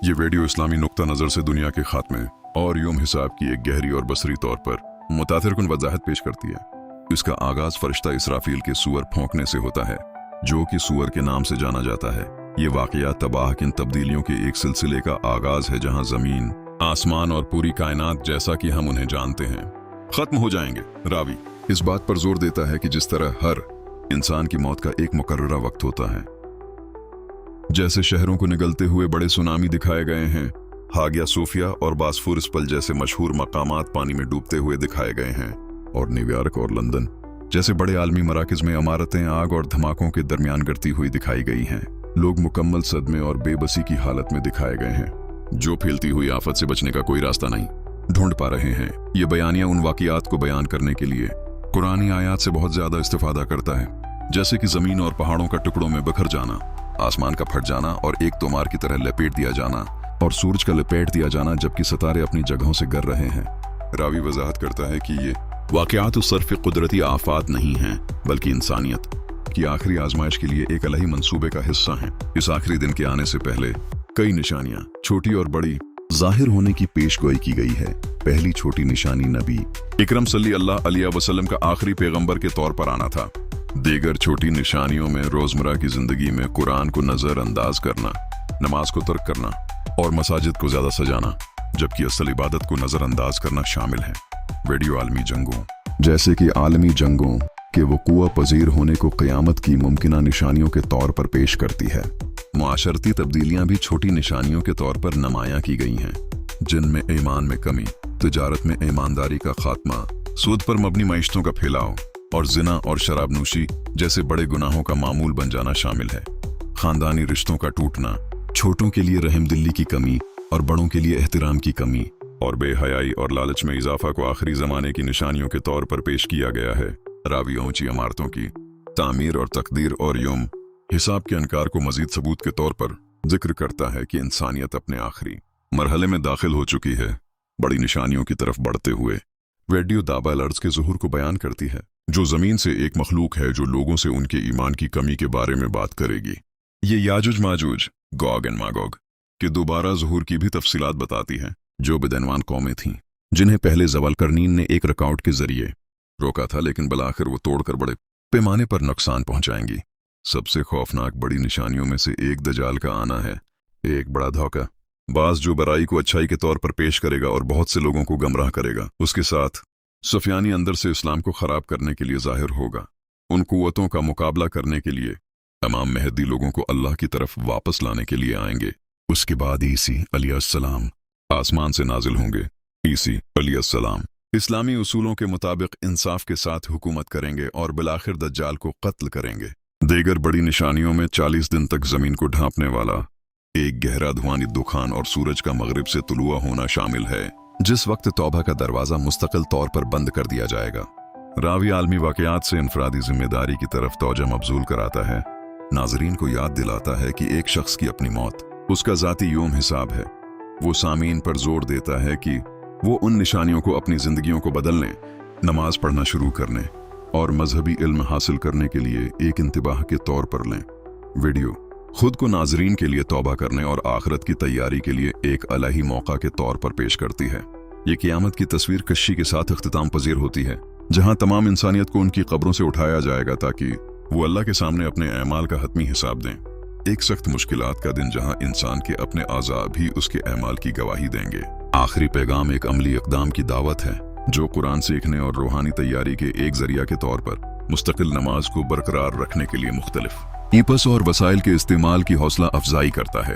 ये वीडियो इस्लामी नुक्ता नज़र से दुनिया के खात्मे और यूम हिसाब की एक गहरी और बसरी तौर पर मुतासिरकुन वजाहत पेश करती है। इसका आगाज फरिश्ता इसराफील के सूअर फौंकने से होता है, जो कि सूअर के नाम से जाना जाता है। ये वाकया तबाहकिन तब्दीलियों के एक सिलसिले का आगाज है, जहां जमीन, आसमान और पूरी कायनात जैसा कि हम उन्हें जानते हैं खत्म हो जाएंगे। रावी इस बात पर जोर देता है कि जिस तरह हर इंसान की मौत का एक मुकर्ररा वक्त होता है, जैसे शहरों को निगलते हुए बड़े सुनामी दिखाए गए हैं, हागिया सोफिया और बास्फोरस पल जैसे मशहूर मकामात पानी में डूबते हुए दिखाए गए हैं, और न्यूयॉर्क और लंदन जैसे बड़े आलमी मराकज में इमारतें आग और धमाकों के दरमियान गिरती हुई दिखाई गई हैं। लोग मुकम्मल सदमे और बेबसी की हालत में दिखाए गए हैं, जो फैलती हुई आफत से बचने का कोई रास्ता नहीं ढूंढ पा रहे हैं। ये बयानिया उन वाक़ियात को बयान करने के लिए कुरानी आयात से बहुत ज्यादा इस्तिफादा करता है, जैसे कि जमीन और पहाड़ों का टुकड़ों में बिखर जाना, आसमान का फट जाना और एक तोमार की तरह लपेट दिया जाना, और सूरज का लपेट दिया जाना जबकि सितारे अपनी जगहों से गिर रहे हैं। रावी वजाहत करता है कि ये वाक़ियात सिर्फ कुदरती आफात नहीं हैं, बल्कि इंसानियत की आखिरी आजमाइश के लिए एक अलही मंसूबे का हिस्सा हैं। इस आखिरी दिन के आने से पहले कई निशानियां, छोटी और बड़ी, जाहिर होने की पेशगोई की गई है। पहली छोटी निशानी नबी इकरम सल्लल्लाहु अलैहि वसल्लम का आखिरी पैगंबर के तौर पर आना था। दीगर छोटी निशानियों में रोजमर्रा की जिंदगी में कुरान को नजरअंदाज करना, नमाज को तर्क करना और मसाजिद को ज्यादा सजाना, जबकि असल इबादत को नजरअंदाज करना शामिल है। वीडियो आलमी जंगों जैसे कि आलमी जंगों के वक़ूअ पजीर होने को क़यामत की मुमकिना निशानियों के तौर पर पेश करती है। मुआशरती तब्दीलियां भी छोटी निशानियों के तौर पर नुमायां की गई हैं, जिनमें ईमान में कमी, तिजारत में ईमानदारी का खात्मा, सूद पर मबनी मईशतों का फैलाव और जिना और शराबनोशी जैसे बड़े गुनाहों का मामूल बन जाना शामिल है। खानदानी रिश्तों का टूटना, छोटों के लिए रहमदिली की कमी और बड़ों के लिए एहतराम की कमी, और बेहयाई और लालच में इजाफा को आखिरी जमाने की निशानियों के तौर पर पेश किया गया है। रावी ऊंची इमारतों की तामीर और तकदीर और यौम हिसाब के इनकार को मजीद सबूत के तौर पर जिक्र करता है कि इंसानियत अपने आखिरी मरहले में दाखिल हो चुकी है। बड़ी निशानियों की तरफ बढ़ते हुए वीडियो दाबाल अर्ज के ज़ुहूर को बयान करती है, जो जमीन से एक मखलूक है जो लोगों से उनके ईमान की कमी के बारे में बात करेगी। ये याजुज माजुज, गॉग एंड मागोग के दोबारा ज़ुहूर की भी तफसीलात बताती है, जो बेदनवान कौमें थीं, जिन्हें पहले जवाल करनीन ने एक रकाउट के जरिए रोका था, लेकिन बलाखिर वो तोड़कर बड़े पैमाने पर नुकसान पहुंचाएंगी। सबसे खौफनाक बड़ी निशानियों में से एक दजाल का आना है, एक बड़ा धोखा बाज जो बराई को अच्छाई के तौर पर पेश करेगा और बहुत से लोगों को गमराह करेगा। उसके साथ सुफियानी अंदर से इस्लाम को खराब करने के लिए जाहिर होगा। उन कुव्वतों का मुकाबला करने के लिए तमाम मेहदी लोगों को अल्लाह की तरफ वापस लाने के लिए आएंगे। उसके बाद ईसी अलैहिस्सलाम आसमान से नाजिल होंगे। ईसी अलैहिस्सलाम इस्लामी उसूलों के मुताबिक इंसाफ के साथ हुकूमत करेंगे और बिलाखिर दज्जाल को कत्ल करेंगे। दीगर बड़ी निशानियों में 40 दिन तक जमीन को ढांपने वाला एक गहरा धुआंनी दुखान और सूरज का मगरिब से तुलुआ होना शामिल है, जिस वक्त तौबा का दरवाजा मुस्तकिल तौर पर बंद कर दिया जाएगा। रावी आलमी वाक़ियात से इनफरादी जिम्मेदारी की तरफ तौजह मबजूल कराता है, नाजरीन को याद दिलाता है कि एक शख्स की अपनी मौत उसका ज़ाती यूम हिसाब है। वो सामीन पर जोर देता है कि वो उन निशानियों को अपनी जिंदगियों को बदलने, नमाज पढ़ना शुरू करने और मजहबी इल्म हासिल करने के लिए एक इंतबाह के तौर पर लें। वीडियो खुद को नाजरीन के लिए तौबा करने और आखिरत की तैयारी के लिए एक अलही मौका के तौर पर पेश करती है। ये क़यामत की तस्वीर कशी के साथ इख्तिताम पजीर होती है, जहां तमाम इंसानियत को उनकी कब्रों से उठाया जाएगा ताकि वो अल्लाह के सामने अपने अमाल का हतमी हिसाब दें। एक सख्त मुश्किलात का दिन जहां इंसान के अपने आज़ा भी उसके अमाल की गवाही देंगे। आखिरी पैगाम एक अमली इक़दाम की दावत है, जो कुरान सीखने और रूहानी तैयारी के एक जरिया के तौर पर मुस्तकिल नमाज को बरकरार रखने के लिए मुख्तलिफ ईपस और वसाइल के इस्तेमाल की हौसला अफजाई करता है।